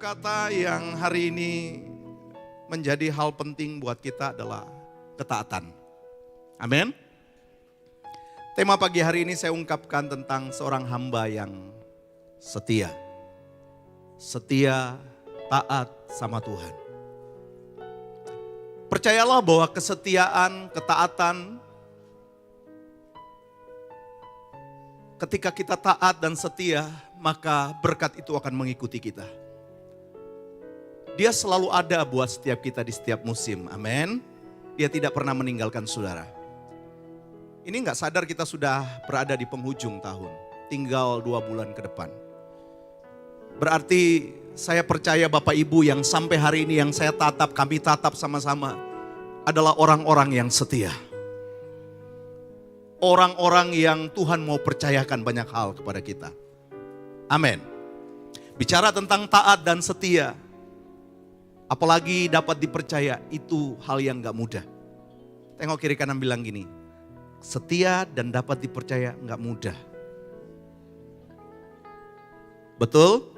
kata yang hari ini menjadi hal penting buat kita adalah ketaatan. Amin. Tema pagi hari ini saya ungkapkan tentang seorang hamba yang setia. Setia, taat sama Tuhan. Percayalah bahwa kesetiaan, ketaatan, ketika kita taat dan setia, maka berkat itu akan mengikuti kita. Dia selalu ada buat setiap kita di setiap musim. Amin. Dia tidak pernah meninggalkan saudara. Ini gak sadar kita sudah berada di penghujung tahun. Tinggal 2 bulan ke depan. Berarti saya percaya Bapak Ibu yang sampai hari ini yang saya tatap, kami tatap sama-sama adalah orang-orang yang setia. Orang-orang yang Tuhan mau percayakan banyak hal kepada kita. Amin. Bicara tentang taat dan setia, apalagi dapat dipercaya, itu hal yang gak mudah. Tengok kiri kanan bilang gini, setia dan dapat dipercaya gak mudah. Betul?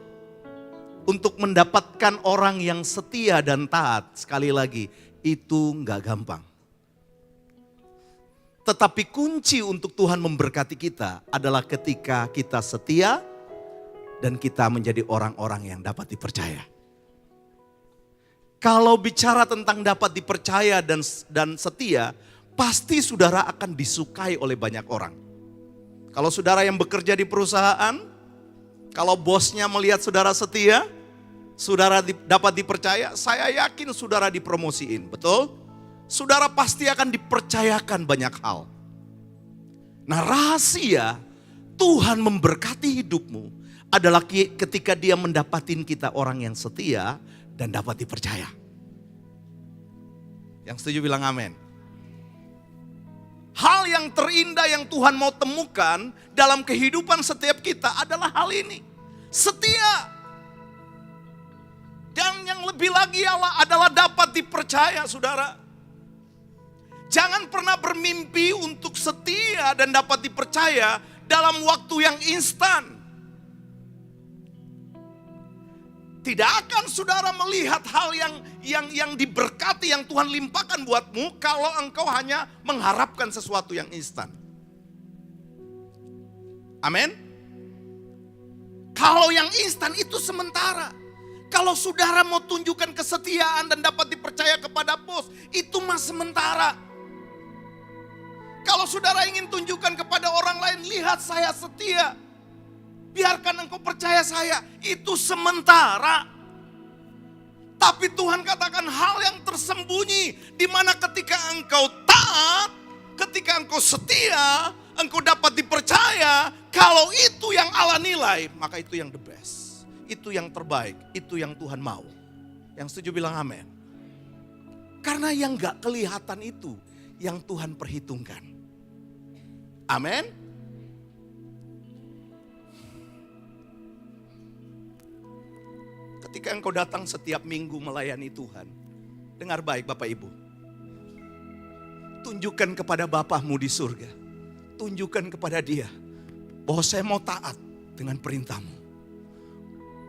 Untuk mendapatkan orang yang setia dan taat, sekali lagi, itu gak gampang. Tetapi kunci untuk Tuhan memberkati kita adalah ketika kita setia dan kita menjadi orang-orang yang dapat dipercaya. Kalau bicara tentang dapat dipercaya dan setia, pasti saudara akan disukai oleh banyak orang. Kalau saudara yang bekerja di perusahaan, kalau bosnya melihat saudara setia, saudara dapat dipercaya, saya yakin saudara dipromosiin, betul? Saudara pasti akan dipercayakan banyak hal. Nah, rahasia Tuhan memberkati hidupmu adalah ketika Dia mendapatin kita orang yang setia dan dapat dipercaya. Yang setuju bilang amin. Hal yang terindah yang Tuhan mau temukan dalam kehidupan setiap kita adalah hal ini. Setia. Dan yang lebih lagi adalah dapat dipercaya, saudara. Jangan pernah bermimpi untuk setia dan dapat dipercaya dalam waktu yang instan. Tidak akan saudara melihat hal yang diberkati, yang Tuhan limpahkan buatmu kalau engkau hanya mengharapkan sesuatu yang instan. Amin. Kalau yang instan itu sementara. Kalau saudara mau tunjukkan kesetiaan dan dapat dipercaya kepada bos, itu mah sementara. Kalau saudara ingin tunjukkan kepada orang lain, lihat saya setia. Biarkan engkau percaya saya, itu sementara. Tapi Tuhan katakan hal yang tersembunyi, di mana ketika engkau taat, ketika engkau setia, engkau dapat dipercaya. Kalau itu yang Allah nilai, maka itu yang the best. Itu yang terbaik, itu yang Tuhan mau. Yang setuju bilang amin. Karena yang gak kelihatan itu yang Tuhan perhitungkan. Amin. Ketika engkau datang setiap minggu melayani Tuhan, dengar baik Bapak Ibu. Tunjukkan kepada Bapakmu di surga. Tunjukkan kepada Dia bahwa saya mau taat dengan perintahmu.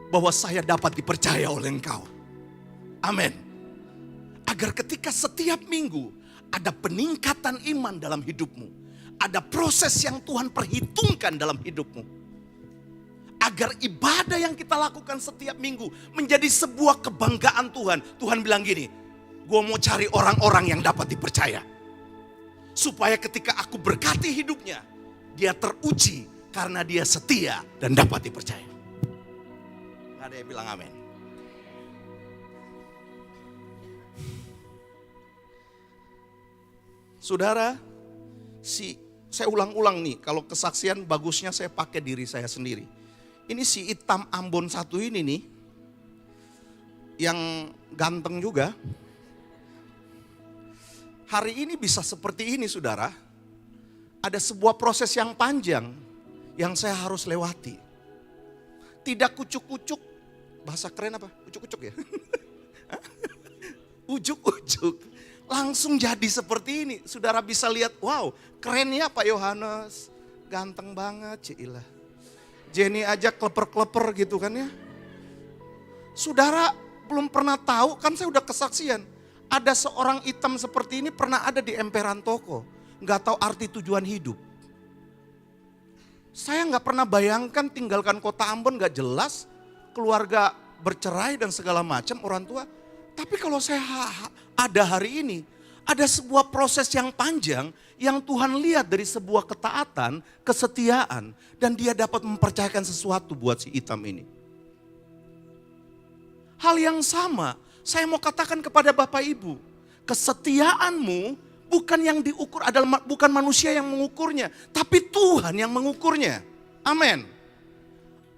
Bahwa saya dapat dipercaya oleh engkau. Amin. Agar ketika setiap minggu ada peningkatan iman dalam hidupmu. Ada proses yang Tuhan perhitungkan dalam hidupmu. Agar ibadah yang kita lakukan setiap minggu menjadi sebuah kebanggaan Tuhan. Tuhan bilang gini, gue mau cari orang-orang yang dapat dipercaya. Supaya ketika aku berkati hidupnya, dia teruji karena dia setia dan dapat dipercaya. Ada yang bilang amin. Saudara, saya ulang-ulang nih, kalau kesaksian bagusnya saya pakai diri saya sendiri. Ini si Itam Ambon satu ini nih, yang ganteng juga. Hari ini bisa seperti ini saudara. Ada sebuah proses yang panjang yang saya harus lewati. Tidak kucuk-kucuk. Bahasa keren apa? Ucuk-ucuk ya? Ujuk-ujuk. Langsung jadi seperti ini. Saudara bisa lihat, wow kerennya Pak Yohanes. Ganteng banget, Cilah. Jenny aja kleper-kleper gitu kan ya. Saudara belum pernah tahu, kan saya udah kesaksian. Ada seorang hitam seperti ini pernah ada di emperan toko. Nggak tahu arti tujuan hidup. Saya nggak pernah bayangkan tinggalkan kota Ambon nggak jelas. Keluarga bercerai dan segala macam, orang tua. Tapi kalau saya ada hari ini, ada sebuah proses yang panjang yang Tuhan lihat dari sebuah ketaatan, kesetiaan. Dan dia dapat mempercayakan sesuatu buat si hitam ini. Hal yang sama, saya mau katakan kepada Bapak Ibu, kesetiaanmu bukan yang diukur adalah bukan manusia yang mengukurnya, tapi Tuhan yang mengukurnya. Amin.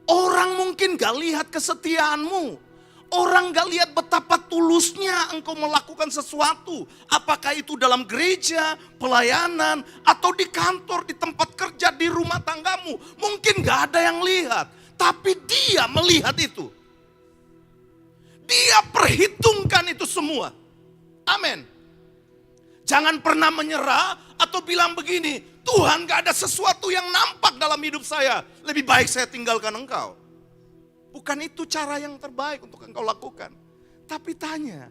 Orang mungkin gak lihat kesetiaanmu. Orang gak lihat betapa tulusnya engkau melakukan sesuatu. Apakah itu dalam gereja, pelayanan, atau di kantor, di tempat kerja, di rumah tanggamu. Mungkin gak ada yang lihat, tapi dia melihat itu. Dia perhitungkan itu semua. Amin. Jangan pernah menyerah atau bilang begini, Tuhan gak ada sesuatu yang nampak dalam hidup saya. Lebih baik saya tinggalkan engkau. Bukan itu cara yang terbaik untuk engkau lakukan. Tapi tanya,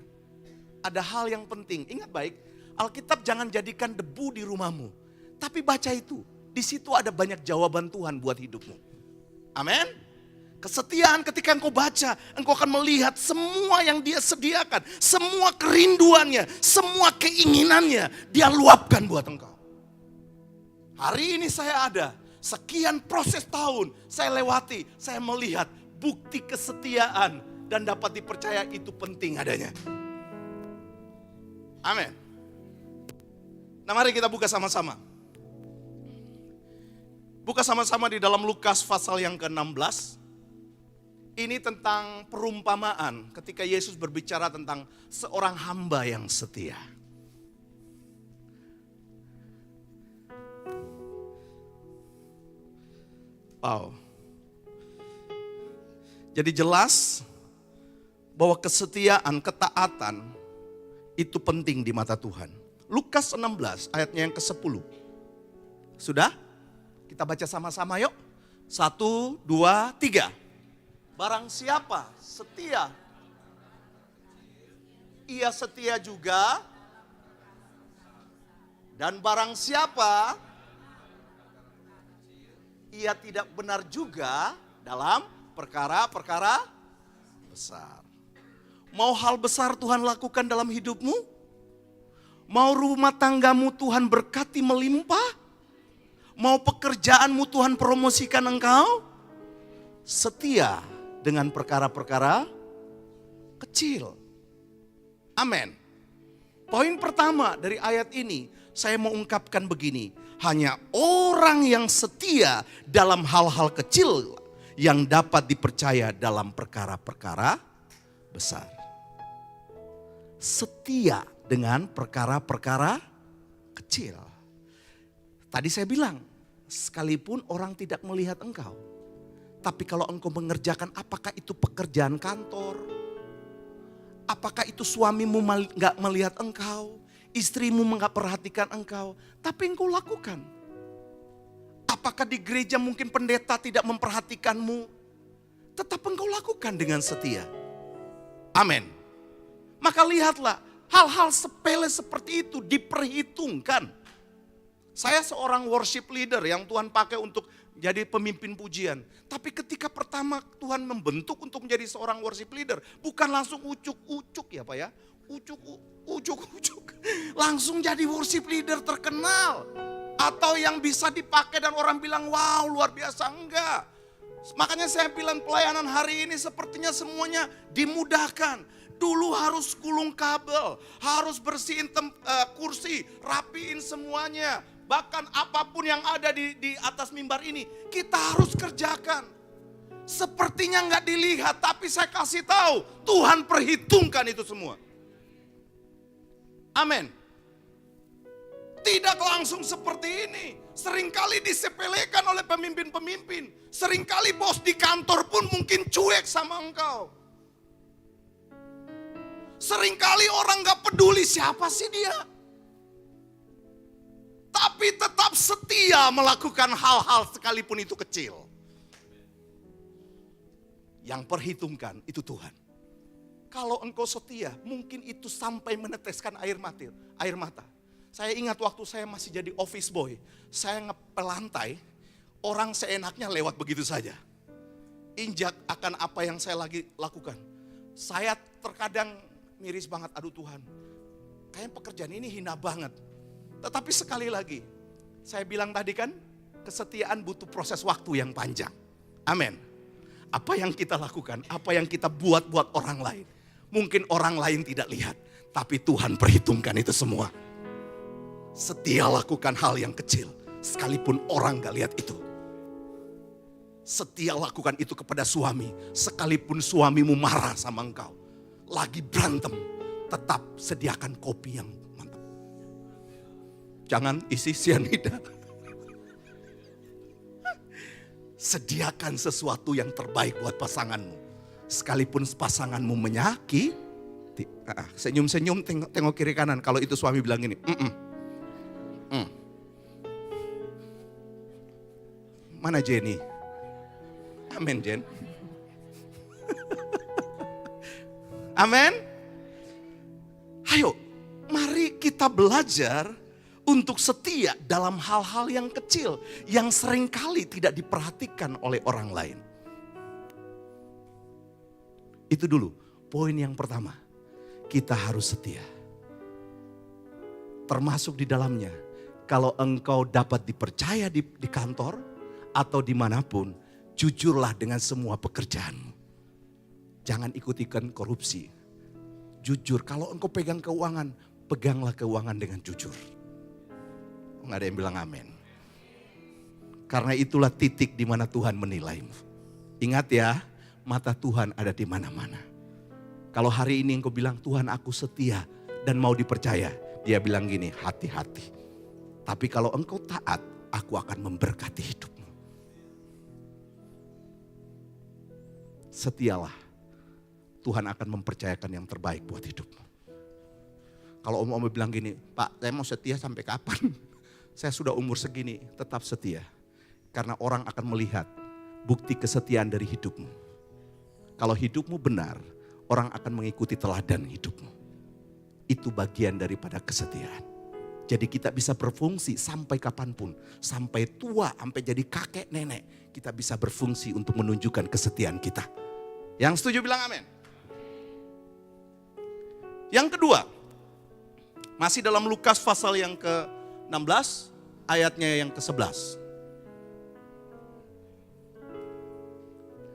ada hal yang penting. Ingat baik, Alkitab jangan jadikan debu di rumahmu. Tapi baca itu, di situ ada banyak jawaban Tuhan buat hidupmu. Amin. Kesetiaan ketika engkau baca, engkau akan melihat semua yang dia sediakan. Semua kerinduannya, semua keinginannya dia luapkan buat engkau. Hari ini saya ada, sekian proses tahun saya lewati, saya melihat bukti kesetiaan dan dapat dipercaya itu penting adanya. Amin. Nah mari kita buka sama-sama. Buka sama-sama di dalam Lukas pasal yang ke-16. Ini tentang perumpamaan ketika Yesus berbicara tentang seorang hamba yang setia. Wow. Jadi jelas bahwa kesetiaan, ketaatan itu penting di mata Tuhan. Lukas 16 ayatnya yang ke-10. Sudah? Kita baca sama-sama yuk. 1, 2, 3. Barang siapa setia, ia setia juga. Dan barang siapa, ia tidak benar juga dalam perkara-perkara besar. Mau hal besar Tuhan lakukan dalam hidupmu? Mau rumah tanggamu Tuhan berkati melimpah? Mau pekerjaanmu Tuhan promosikan engkau? Setia dengan perkara-perkara kecil. Amin. Poin pertama dari ayat ini, saya mau ungkapkan begini. Hanya orang yang setia dalam hal-hal kecil yang dapat dipercaya dalam perkara-perkara besar. Setia dengan perkara-perkara kecil. Tadi saya bilang, sekalipun orang tidak melihat engkau. Tapi kalau engkau mengerjakan, apakah itu pekerjaan kantor? Apakah itu suamimu gak melihat engkau? Istrimu gak perhatikan engkau? Tapi engkau lakukan. Apakah di gereja mungkin pendeta tidak memperhatikanmu? Tetap engkau lakukan dengan setia. Amin. Maka lihatlah, hal-hal sepele seperti itu diperhitungkan. Saya seorang worship leader yang Tuhan pakai untuk jadi pemimpin pujian. Tapi ketika pertama Tuhan membentuk untuk menjadi seorang worship leader, bukan langsung ucuk-ucuk ya Pak ya. Ucuk-ucuk. Langsung jadi worship leader terkenal. Atau yang bisa dipakai dan orang bilang wow luar biasa, enggak. Makanya saya bilang pelayanan hari ini sepertinya semuanya dimudahkan. Dulu harus gulung kabel, harus bersihin kursi, rapiin semuanya. Bahkan apapun yang ada di atas mimbar ini, kita harus kerjakan. Sepertinya nggak dilihat, tapi saya kasih tahu, Tuhan perhitungkan itu semua. Amin. Tidak langsung seperti ini. Seringkali disepelekan oleh pemimpin-pemimpin. Seringkali bos di kantor pun mungkin cuek sama engkau. Seringkali orang gak peduli siapa sih dia. Tapi tetap setia melakukan hal-hal sekalipun itu kecil. Yang perhitungkan itu Tuhan. Kalau engkau setia, mungkin itu sampai meneteskan air mata. Saya ingat waktu saya masih jadi office boy, saya ngepel lantai, orang seenaknya lewat begitu saja. Injak akan apa yang saya lagi lakukan. Saya terkadang miris banget, aduh Tuhan, kayaknya pekerjaan ini hina banget. Tetapi sekali lagi, saya bilang tadi kan, kesetiaan butuh proses waktu yang panjang. Amin. Apa yang kita lakukan, apa yang kita buat orang lain. Mungkin orang lain tidak lihat, tapi Tuhan perhitungkan itu semua. Setia lakukan hal yang kecil, sekalipun orang gak lihat itu. Setia lakukan itu kepada suami, sekalipun suamimu marah sama engkau. Lagi berantem, tetap sediakan kopi yang mantap. Jangan isi sianida. Sediakan sesuatu yang terbaik buat pasanganmu. Sekalipun pasanganmu menyakiti, senyum-senyum tengok kiri kanan. Kalau itu suami bilang gini, Mana Jenny? Amin Jen. Amin. Ayo, mari kita belajar untuk setia dalam hal-hal yang kecil, yang seringkali tidak diperhatikan oleh orang lain. Itu dulu, poin yang pertama. Kita harus setia. Termasuk di dalamnya, kalau engkau dapat dipercaya di kantor atau dimanapun, jujurlah dengan semua pekerjaanmu. Jangan ikut-ikutan korupsi. Jujur, kalau engkau pegang keuangan, peganglah keuangan dengan jujur. Nggak ada yang bilang amin. Karena itulah titik di mana Tuhan menilaimu. Ingat ya, mata Tuhan ada di mana-mana. Kalau hari ini engkau bilang, Tuhan aku setia dan mau dipercaya. Dia bilang gini, hati-hati. Tapi kalau engkau taat, aku akan memberkati hidupmu. Setialah. Tuhan akan mempercayakan yang terbaik buat hidupmu. Kalau om-om bilang gini, Pak saya mau setia sampai kapan? Saya sudah umur segini, tetap setia. Karena orang akan melihat bukti kesetiaan dari hidupmu. Kalau hidupmu benar, orang akan mengikuti teladan hidupmu. Itu bagian daripada kesetiaan. Jadi kita bisa berfungsi sampai kapanpun. Sampai tua, sampai jadi kakek nenek. Kita bisa berfungsi untuk menunjukkan kesetiaan kita. Yang setuju bilang amin. Yang kedua, masih dalam Lukas pasal yang ke-16, ayatnya yang ke-11.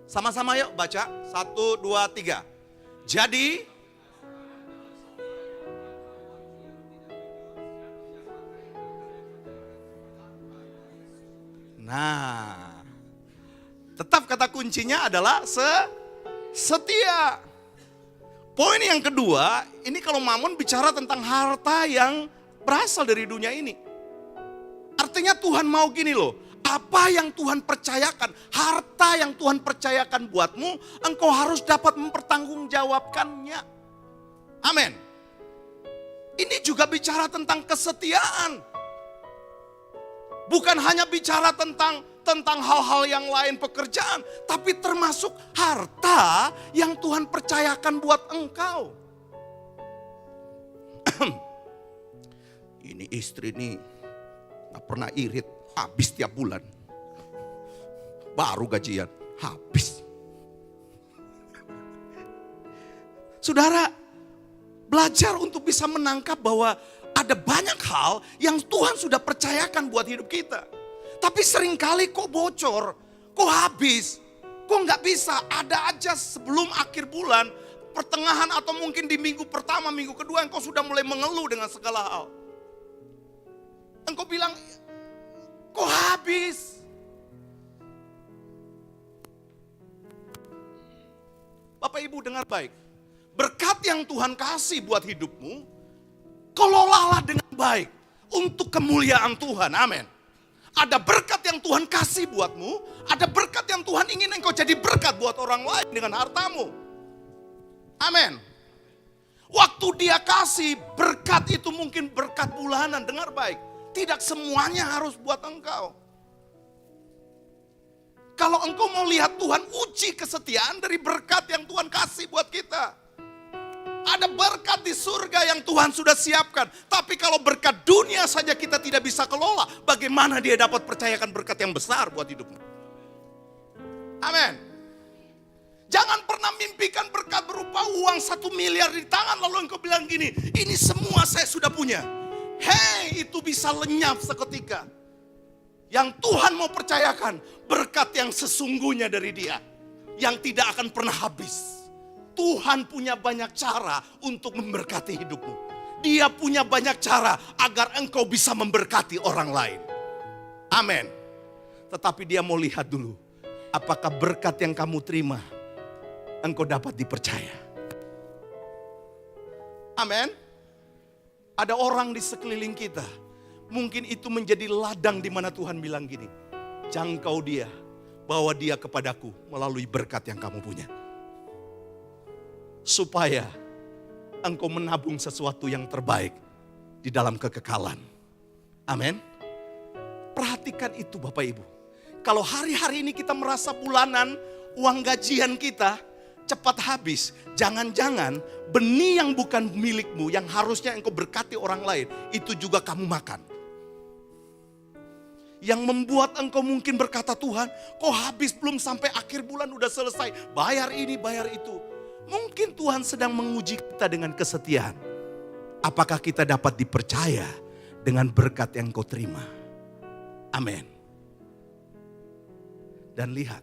Sama-sama yuk baca, 1, 2, 3. Jadi, nah, tetap kata kuncinya adalah setia. Poin yang kedua, ini kalau Mamun bicara tentang harta yang berasal dari dunia ini. Artinya Tuhan mau gini loh, apa yang Tuhan percayakan, harta yang Tuhan percayakan buatmu, engkau harus dapat mempertanggungjawabkannya. Amin. Ini juga bicara tentang kesetiaan. Bukan hanya bicara tentang hal-hal yang lain pekerjaan, tapi termasuk harta yang Tuhan percayakan buat engkau. Ini istri nih gak pernah irit, habis tiap bulan. Baru gajian, habis. Saudara, belajar untuk bisa menangkap bahwa ada banyak hal yang Tuhan sudah percayakan buat hidup kita. Tapi seringkali kok bocor, kok habis, kok nggak bisa. Ada aja sebelum akhir bulan, pertengahan atau mungkin di minggu pertama, minggu kedua engkau sudah mulai mengeluh dengan segala hal. Engkau bilang, kok habis? Bapak Ibu dengar baik, berkat yang Tuhan kasih buat hidupmu, kelolalah dengan baik untuk kemuliaan Tuhan, amin. Ada berkat yang Tuhan kasih buatmu, ada berkat yang Tuhan ingin engkau jadi berkat buat orang lain dengan hartamu. Amin. Waktu dia kasih berkat itu mungkin berkat bulanan, dengar baik. Tidak semuanya harus buat engkau. Kalau engkau mau lihat Tuhan uji kesetiaan dari berkat yang Tuhan kasih buat kita. Ada berkat di surga yang Tuhan sudah siapkan. Tapi kalau berkat dunia saja kita tidak bisa kelola, bagaimana dia dapat percayakan berkat yang besar buat hidupmu? Amin. Jangan pernah mimpikan berkat berupa uang 1 miliar di tangan lalu engkau bilang gini, ini semua saya sudah punya. Hei, itu bisa lenyap seketika. Yang Tuhan mau percayakan berkat yang sesungguhnya dari Dia, yang tidak akan pernah habis. Tuhan punya banyak cara untuk memberkati hidupmu. Dia punya banyak cara agar engkau bisa memberkati orang lain. Amin. Tetapi dia mau lihat dulu, apakah berkat yang kamu terima, engkau dapat dipercaya. Amin. Ada orang di sekeliling kita, mungkin itu menjadi ladang di mana Tuhan bilang gini, jangkau dia, bawa dia kepadaku melalui berkat yang kamu punya. Supaya engkau menabung sesuatu yang terbaik di dalam kekekalan. Amin. Perhatikan itu Bapak Ibu. Kalau hari-hari ini kita merasa bulanan uang gajian kita cepat habis. Jangan-jangan benih yang bukan milikmu yang harusnya engkau berkati orang lain, itu juga kamu makan. Yang membuat engkau mungkin berkata, Tuhan kok habis belum sampai akhir bulan udah selesai. Bayar ini, bayar itu. Mungkin Tuhan sedang menguji kita dengan kesetiaan. Apakah kita dapat dipercaya dengan berkat yang kau terima? Amin. Dan lihat,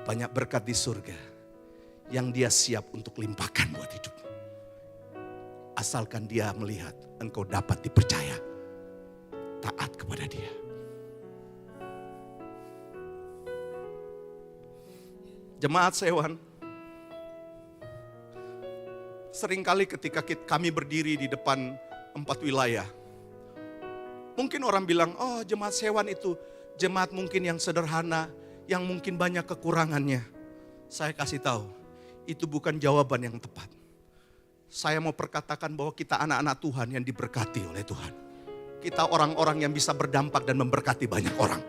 banyak berkat di surga yang dia siap untuk limpahkan buat hidupmu. Asalkan dia melihat engkau dapat dipercaya, taat kepada dia. Jemaat Sewan, seringkali ketika kami berdiri di depan 4 wilayah, mungkin orang bilang, oh jemaat Sewan itu jemaat mungkin yang sederhana, yang mungkin banyak kekurangannya. Saya kasih tahu, itu bukan jawaban yang tepat. Saya mau perkatakan bahwa kita anak-anak Tuhan yang diberkati oleh Tuhan. Kita orang-orang yang bisa berdampak dan memberkati banyak orang.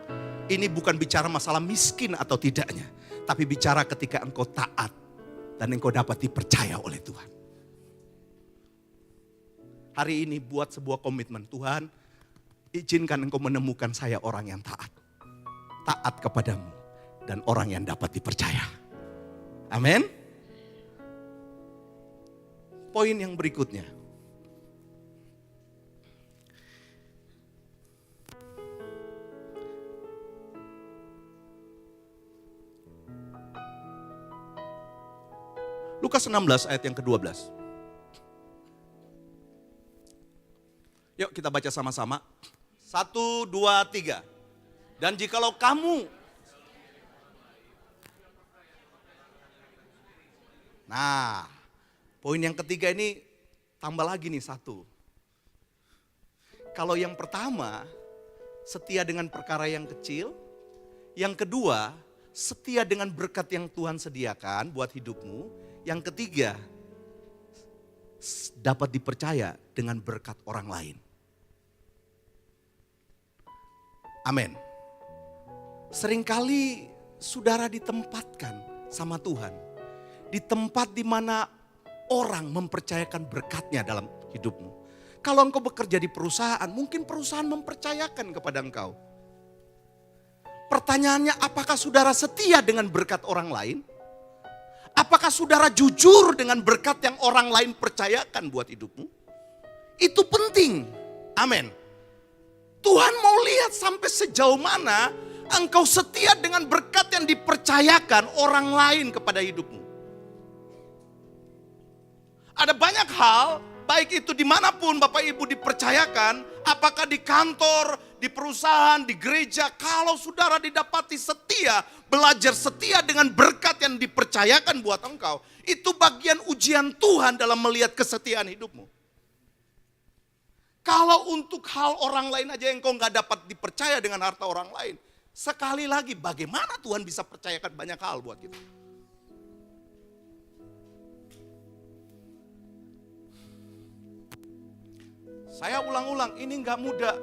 Ini bukan bicara masalah miskin atau tidaknya, tapi bicara ketika engkau taat dan engkau dapat dipercaya oleh Tuhan. Hari ini buat sebuah komitmen, Tuhan izinkan engkau menemukan saya orang yang taat. Taat kepadamu dan orang yang dapat dipercaya. Amin. Poin yang berikutnya. Lukas 16 ayat yang ke-12. Yuk kita baca sama-sama. 1, 2, 3. Dan jikalau kamu. Nah, poin yang ketiga ini tambah lagi nih 1. Kalau yang pertama, setia dengan perkara yang kecil. Yang kedua, setia dengan berkat yang Tuhan sediakan buat hidupmu. Yang ketiga, dapat dipercaya dengan berkat orang lain. Amin. Seringkali saudara ditempatkan sama Tuhan. Di tempat di mana orang mempercayakan berkatnya dalam hidupmu. Kalau engkau bekerja di perusahaan, mungkin perusahaan mempercayakan kepada engkau. Pertanyaannya, apakah saudara setia dengan berkat orang lain? Apakah saudara jujur dengan berkat yang orang lain percayakan buat hidupmu? Itu penting. Amin. Tuhan mau lihat sampai sejauh mana engkau setia dengan berkat yang dipercayakan orang lain kepada hidupmu. Ada banyak hal, baik itu dimanapun Bapak Ibu dipercayakan, apakah di kantor, di perusahaan, di gereja, kalau saudara didapati setia, belajar setia dengan berkat yang dipercayakan buat engkau, itu bagian ujian Tuhan dalam melihat kesetiaan hidupmu. Kalau untuk hal orang lain aja engkau gak dapat dipercaya dengan harta orang lain, sekali lagi bagaimana Tuhan bisa percayakan banyak hal buat kita. Saya ulang-ulang, ini gak mudah.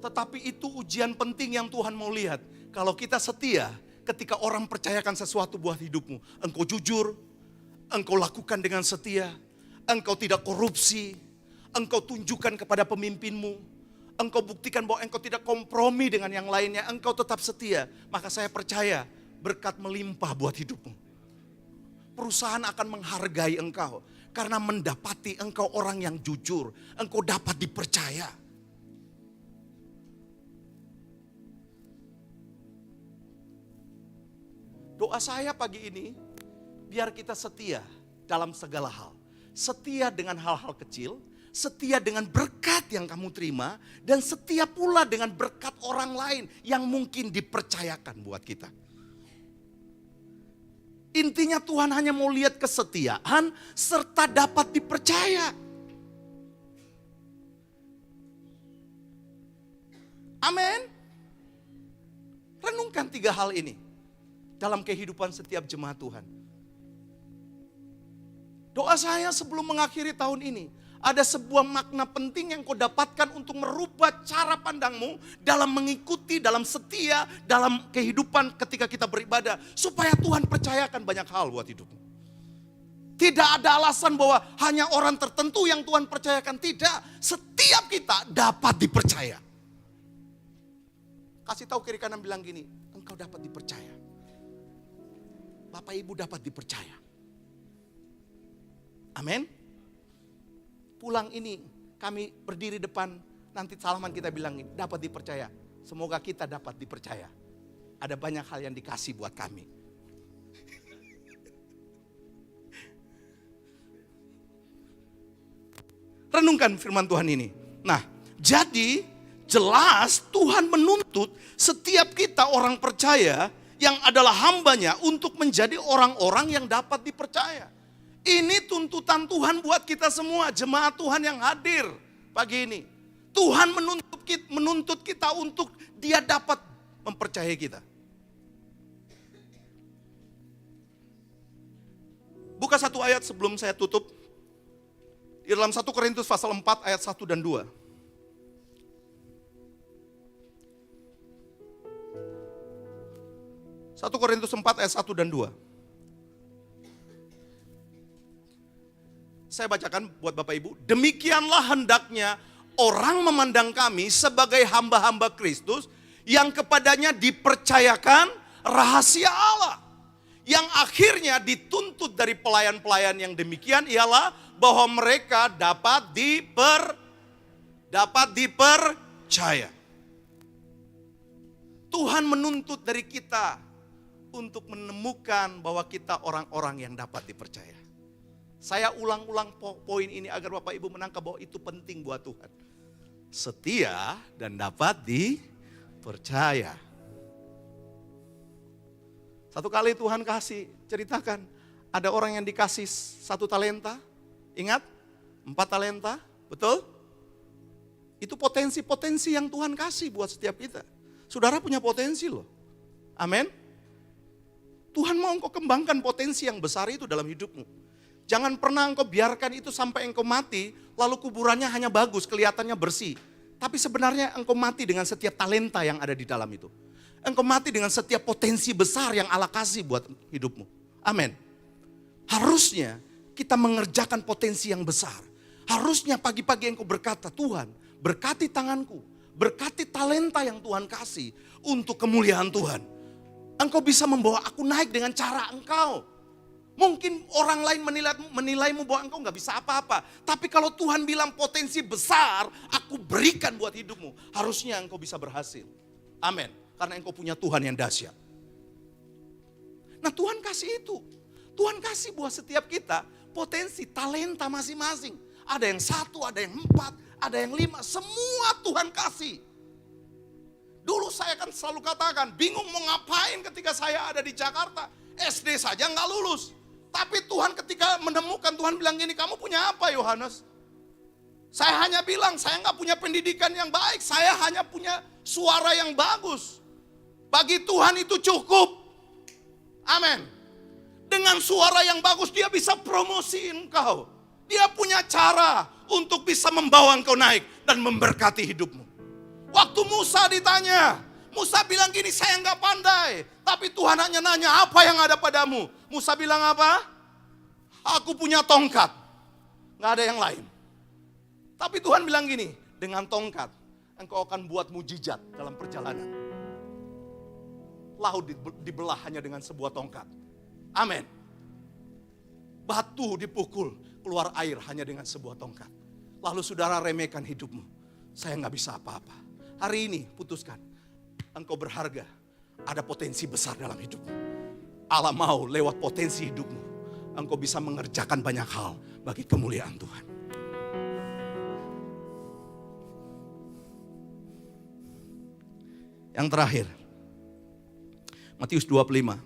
Tetapi itu ujian penting yang Tuhan mau lihat. Kalau kita setia, ketika orang percayakan sesuatu buat hidupmu, engkau jujur, engkau lakukan dengan setia, engkau tidak korupsi, engkau tunjukkan kepada pemimpinmu, engkau buktikan bahwa engkau tidak kompromi dengan yang lainnya, engkau tetap setia, maka saya percaya berkat melimpah buat hidupmu. Perusahaan akan menghargai engkau karena mendapati engkau orang yang jujur, engkau dapat dipercaya. Doa saya pagi ini, biar kita setia dalam segala hal. Setia dengan hal-hal kecil, setia dengan berkat yang kamu terima, dan setia pula dengan berkat orang lain yang mungkin dipercayakan buat kita. Intinya Tuhan hanya mau lihat kesetiaan serta dapat dipercaya. Amin. Renungkan 3 hal ini dalam kehidupan setiap jemaat Tuhan. Doa saya sebelum mengakhiri tahun ini, ada sebuah makna penting yang kau dapatkan untuk merubah cara pandangmu dalam mengikuti, dalam setia, dalam kehidupan ketika kita beribadah. Supaya Tuhan percayakan banyak hal buat hidupmu. Tidak ada alasan bahwa hanya orang tertentu yang Tuhan percayakan. Tidak, setiap kita dapat dipercaya. Kasih tahu kiri kanan, bilang gini, engkau dapat dipercaya. Bapak Ibu dapat dipercaya. Amin. Pulang ini kami berdiri depan, nanti salaman kita bilang ini, dapat dipercaya. Semoga kita dapat dipercaya. Ada banyak hal yang dikasih buat kami. Renungkan firman Tuhan ini. Nah, jadi jelas Tuhan menuntut setiap kita orang percaya yang adalah hambanya untuk menjadi orang-orang yang dapat dipercaya. Ini tuntutan Tuhan buat kita semua, jemaat Tuhan yang hadir pagi ini. Tuhan menuntut kita untuk Dia dapat mempercayai kita. Buka satu ayat sebelum saya tutup. Di dalam 1 Korintus pasal 4 ayat 1 dan 2. 1 Korintus 4 ayat 1 dan 2. Saya bacakan buat Bapak Ibu. Demikianlah hendaknya orang memandang kami sebagai hamba-hamba Kristus yang kepadanya dipercayakan rahasia Allah. Yang akhirnya dituntut dari pelayan-pelayan yang demikian ialah bahwa mereka dapat dipercaya. Tuhan menuntut dari kita untuk menemukan bahwa kita orang-orang yang dapat dipercaya. Saya ulang-ulang poin ini agar Bapak Ibu menangkap bahwa itu penting buat Tuhan. Setia dan dapat dipercaya. Satu kali Tuhan kasih, ceritakan. Ada orang yang dikasih 1 talenta. Ingat? 4 talenta, betul? Itu potensi-potensi yang Tuhan kasih buat setiap kita. Saudara punya potensi loh. Amin. Tuhan mau engkau kembangkan potensi yang besar itu dalam hidupmu. Jangan pernah engkau biarkan itu sampai engkau mati, lalu kuburannya hanya bagus, kelihatannya bersih. Tapi sebenarnya engkau mati dengan setiap talenta yang ada di dalam itu. Engkau mati dengan setiap potensi besar yang Allah kasih buat hidupmu. Amin. Harusnya kita mengerjakan potensi yang besar. Harusnya pagi-pagi engkau berkata, Tuhan berkati tanganku, berkati talenta yang Tuhan kasih untuk kemuliaan Tuhan. Engkau bisa membawa aku naik dengan cara engkau. Mungkin orang lain menilaimu bahwa engkau gak bisa apa-apa. Tapi kalau Tuhan bilang potensi besar, aku berikan buat hidupmu. Harusnya engkau bisa berhasil. Amin. Karena engkau punya Tuhan yang dahsyat. Nah Tuhan kasih itu. Tuhan kasih buat setiap kita potensi, talenta masing-masing. Ada yang 1, ada yang 4, ada yang 5. Semua Tuhan kasih. Dulu saya kan selalu katakan, bingung mau ngapain ketika saya ada di Jakarta. SD saja gak lulus. Tapi Tuhan ketika menemukan, Tuhan bilang gini, kamu punya apa Yohanes? Saya hanya bilang, saya gak punya pendidikan yang baik. Saya hanya punya suara yang bagus. Bagi Tuhan itu cukup. Amin. Dengan suara yang bagus dia bisa promosi engkau. Dia punya cara untuk bisa membawa engkau naik dan memberkati hidupmu. Waktu Musa ditanya, Musa bilang gini, saya nggak pandai. Tapi Tuhan hanya nanya, apa yang ada padamu? Musa bilang apa? Aku punya tongkat. Nggak ada yang lain. Tapi Tuhan bilang gini, dengan tongkat engkau akan buat mujizat dalam perjalanan. Laut dibelah hanya dengan sebuah tongkat. Amin. Batu dipukul, keluar air hanya dengan sebuah tongkat. Lalu saudara remehkan hidupmu. Saya nggak bisa apa-apa. Hari ini putuskan, engkau berharga. Ada potensi besar dalam hidupmu. Allah mau lewat potensi hidupmu, engkau bisa mengerjakan banyak hal bagi kemuliaan Tuhan. Yang terakhir, Matius 25.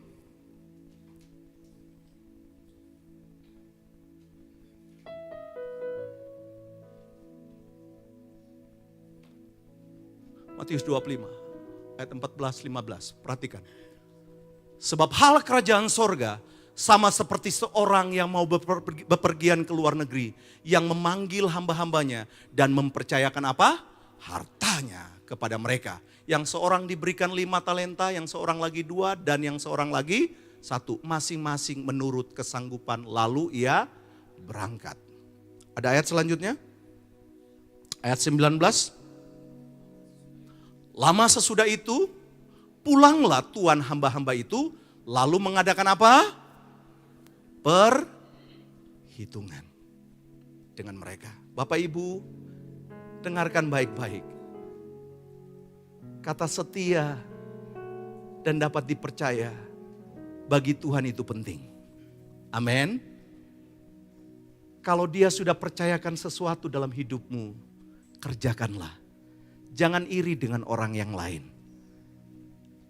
Matius 25 ayat 14-15. Perhatikan. Sebab hal kerajaan sorga sama seperti seorang yang mau bepergian ke luar negeri, yang memanggil hamba-hambanya dan mempercayakan apa? Hartanya kepada mereka. Yang seorang diberikan 5 talenta, yang seorang lagi 2, dan yang seorang lagi 1. Masing-masing menurut kesanggupan, lalu ia berangkat. Ada ayat selanjutnya? Ayat 19. Lama sesudah itu, pulanglah tuan hamba-hamba itu, lalu mengadakan apa? Perhitungan dengan mereka. Bapak Ibu, dengarkan baik-baik. Kata setia dan dapat dipercaya bagi Tuhan itu penting. Amin. Kalau Dia sudah percayakan sesuatu dalam hidupmu, kerjakanlah. Jangan iri dengan orang yang lain.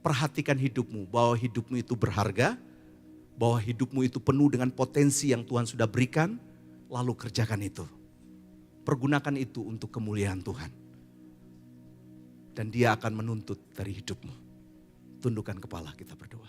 Perhatikan hidupmu, bahwa hidupmu itu berharga, bahwa hidupmu itu penuh dengan potensi yang Tuhan sudah berikan, lalu kerjakan itu. Pergunakan itu untuk kemuliaan Tuhan. Dan Dia akan menuntut dari hidupmu. Tundukkan kepala, kita berdoa.